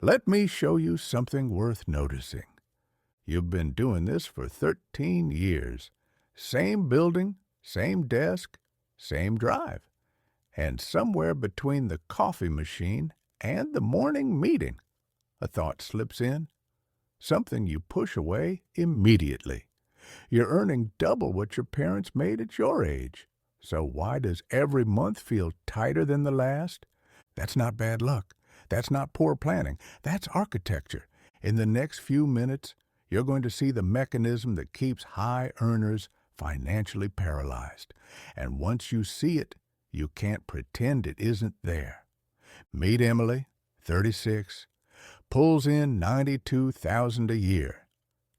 Let me show you something worth noticing. You've been doing this for 13 years. Same building, same desk, same drive. And somewhere between the coffee machine and the morning meeting, a thought slips in, something you push away immediately. You're earning double what your parents made at your age. So why does every month feel tighter than the last? That's not bad luck. That's not poor planning. That's architecture. In the next few minutes, you're going to see the mechanism that keeps high earners financially paralyzed. And once you see it, you can't pretend it isn't there. Meet Emily, 36, pulls in $92,000 a year,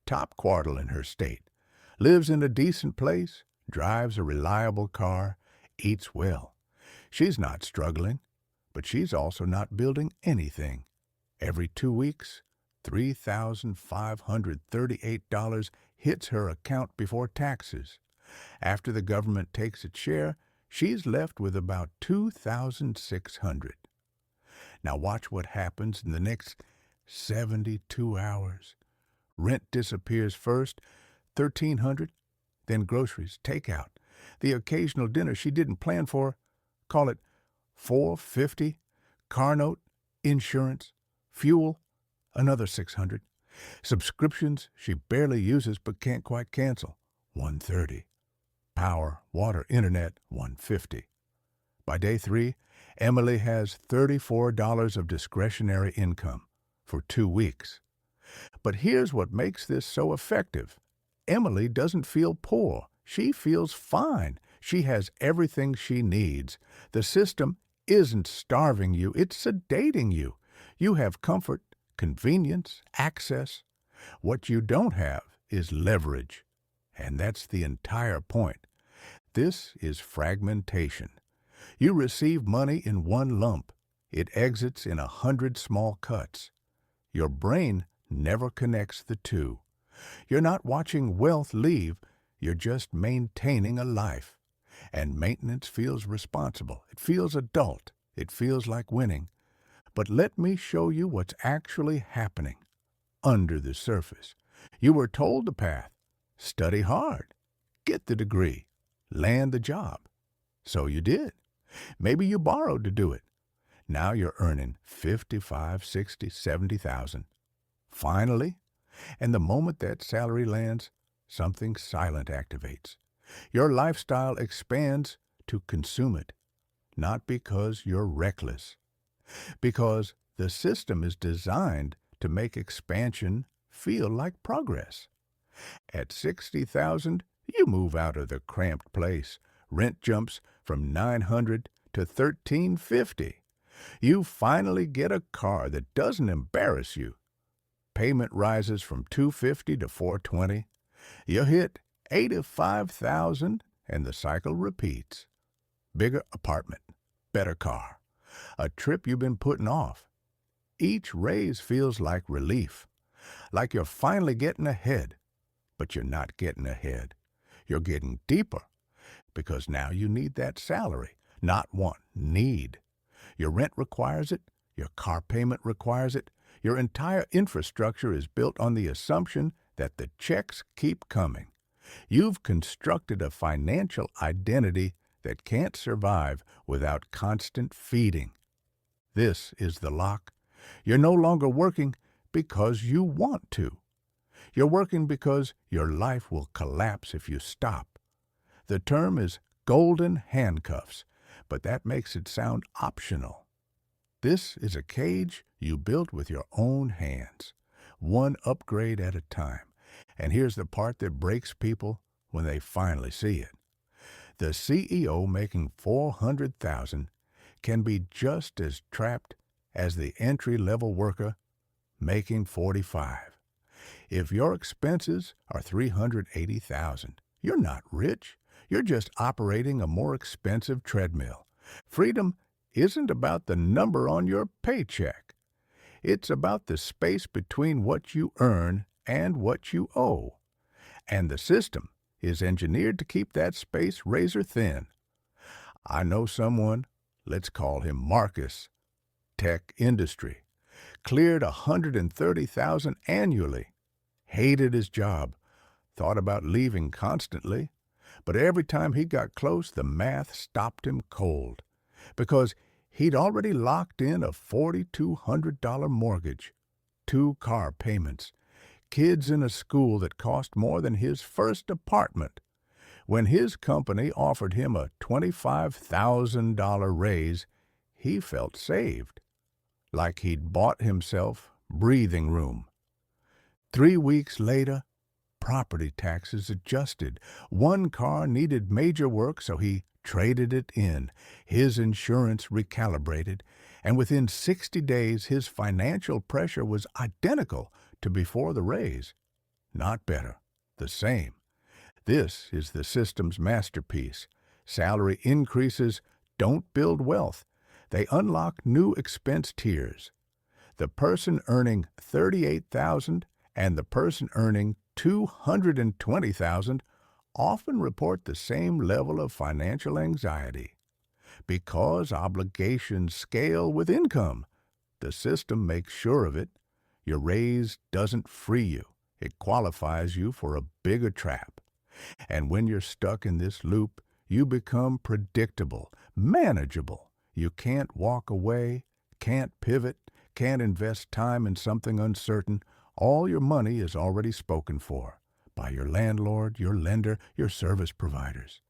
top quartile in her state, lives in a decent place, drives a reliable car, eats well. She's not struggling, but she's also not building anything. Every 2 weeks, $3,538 hits her account before taxes. After the government takes its share, she's left with about $2,600. Now watch what happens in the next 72 hours. Rent disappears first, $1,300, then groceries, takeout, the occasional dinner she didn't plan for, call it $450, car note, insurance, fuel, another $600. Subscriptions she barely uses but can't quite cancel, $130. Power, water, internet, $150. By day 3, Emily has $34 of discretionary income for 2 weeks. But here's what makes this so effective. Emily doesn't feel poor. She feels fine. She has everything she needs. The system isn't starving you, it's sedating you. You have comfort, convenience, access. What you don't have is leverage. And that's the entire point. This is fragmentation. You receive money in one lump. It exits in 100 small cuts. Your brain never connects the two. You're not watching wealth leave, you're just maintaining a life. And maintenance feels responsible. It feels adult. It feels like winning. But let me show you what's actually happening under the surface. You were told the path. Study hard. Get the degree. Land the job. So you did. Maybe you borrowed to do it. Now you're earning $55,000, $60,000, $70,000. Finally, and the moment that salary lands, something silent activates. Your lifestyle expands to consume it, not because you're reckless, because the system is designed to make expansion feel like progress. At $60,000, you move out of the cramped place. Rent jumps from $900 to $1,350. You finally get a car that doesn't embarrass you. Payment rises from $250 to $420. You hit $85,000 and the cycle repeats. Bigger apartment, better car, a trip you've been putting off. Each raise feels like relief, like you're finally getting ahead. But you're not getting ahead. You're getting deeper, because now you need that salary, not want, need. Your rent requires it, your car payment requires it, your entire infrastructure is built on the assumption that the checks keep coming. You've constructed a financial identity that can't survive without constant feeding. This is the lock. You're no longer working because you want to. You're working because your life will collapse if you stop. The term is golden handcuffs, but that makes it sound optional. This is a cage you built with your own hands, one upgrade at a time. And here's the part that breaks people when they finally see it. The CEO making $400,000 can be just as trapped as the entry-level worker making $45,000. If your expenses are $380,000, you're not rich. You're just operating a more expensive treadmill. Freedom isn't about the number on your paycheck. It's about the space between what you earn and what you owe. And the system is engineered to keep that space razor thin. I know someone, let's call him Marcus, tech industry, cleared $130,000 annually, hated his job, thought about leaving constantly, but every time he got close, the math stopped him cold because he'd already locked in a $4,200 mortgage, 2 car payments, kids in a school that cost more than his first apartment. When his company offered him a $25,000 raise, he felt saved, like he'd bought himself breathing room. 3 weeks later, property taxes adjusted. 1 car needed major work, so he traded it in. His insurance recalibrated, and within 60 days his financial pressure was identical to before the raise. Not better, the same. This is the system's masterpiece. Salary increases don't build wealth. They unlock new expense tiers. The person earning $38,000 and the person earning $220,000 often report the same level of financial anxiety. Because obligations scale with income, the system makes sure of it. Your raise doesn't free you. It qualifies you for a bigger trap. And when you're stuck in this loop, you become predictable, manageable. You can't walk away, can't pivot, can't invest time in something uncertain. All your money is already spoken for by your landlord, your lender, your service providers.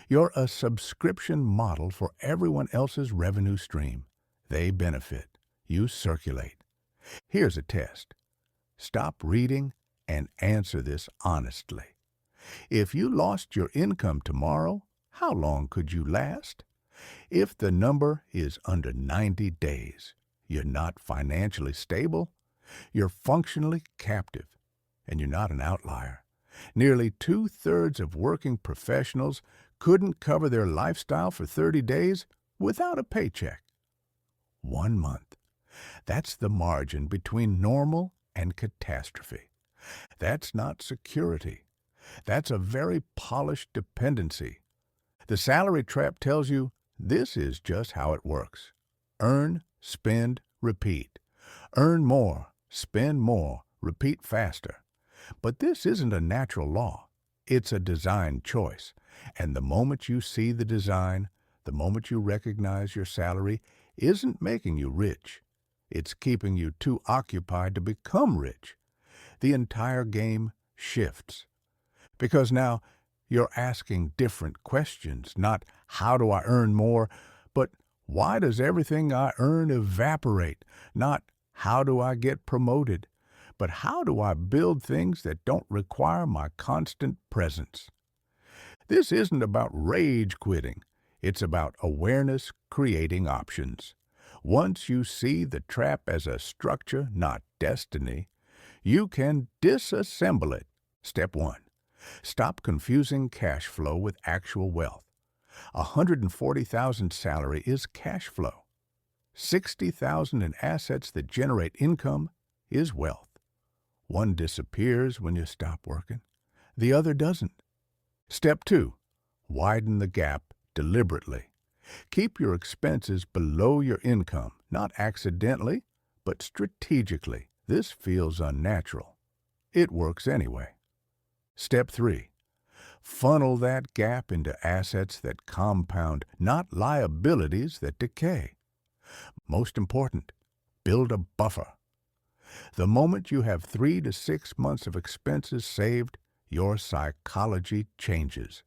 You're a subscription model for everyone else's revenue stream. They benefit. You circulate. Here's a test. Stop reading and answer this honestly. If you lost your income tomorrow, how long could you last? If the number is under 90 days, you're not financially stable, you're functionally captive, and you're not an outlier. Nearly 2/3 of working professionals couldn't cover their lifestyle for 30 days without a paycheck. 1 month. That's the margin between normal and catastrophe. That's not security. That's a very polished dependency. The salary trap tells you this is just how it works. Earn, spend, repeat. Earn more, spend more, repeat faster. But this isn't a natural law. It's a design choice. And the moment you see the design, the moment you recognize your salary isn't making you rich. It's keeping you too occupied to become rich. The entire game shifts. Because now you're asking different questions, not how do I earn more, but why does everything I earn evaporate? Not how do I get promoted, but how do I build things that don't require my constant presence? This isn't about rage quitting. It's about awareness creating options. Once you see the trap as a structure, not destiny, you can disassemble it. Step 1. Stop confusing cash flow with actual wealth. $140,000 salary is cash flow. $60,000 in assets that generate income is wealth. One disappears when you stop working. The other doesn't. Step 2. Widen the gap deliberately. Keep your expenses below your income, not accidentally, but strategically. This feels unnatural. It works anyway. Step 3. Funnel that gap into assets that compound, not liabilities that decay. Most important, build a buffer. The moment you have 3 to 6 months of expenses saved, your psychology changes.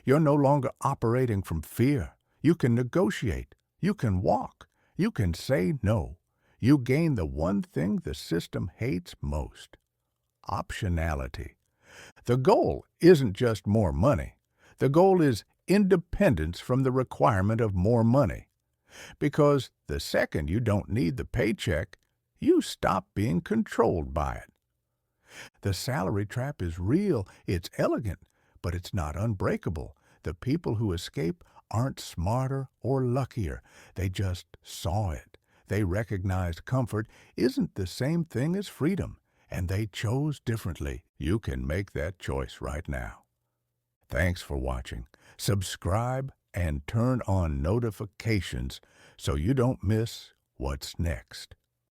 You're no longer operating from fear. You can negotiate. You can walk. You can say no. You gain the one thing the system hates most: optionality. The goal isn't just more money. The goal is independence from the requirement of more money. Because the second you don't need the paycheck, you stop being controlled by it. The salary trap is real, it's elegant, but it's not unbreakable. The people who escape aren't smarter or luckier. They just saw it. They recognized comfort isn't the same thing as freedom, and they chose differently. You can make that choice right now. Thanks for watching. Subscribe and turn on notifications so you don't miss what's next.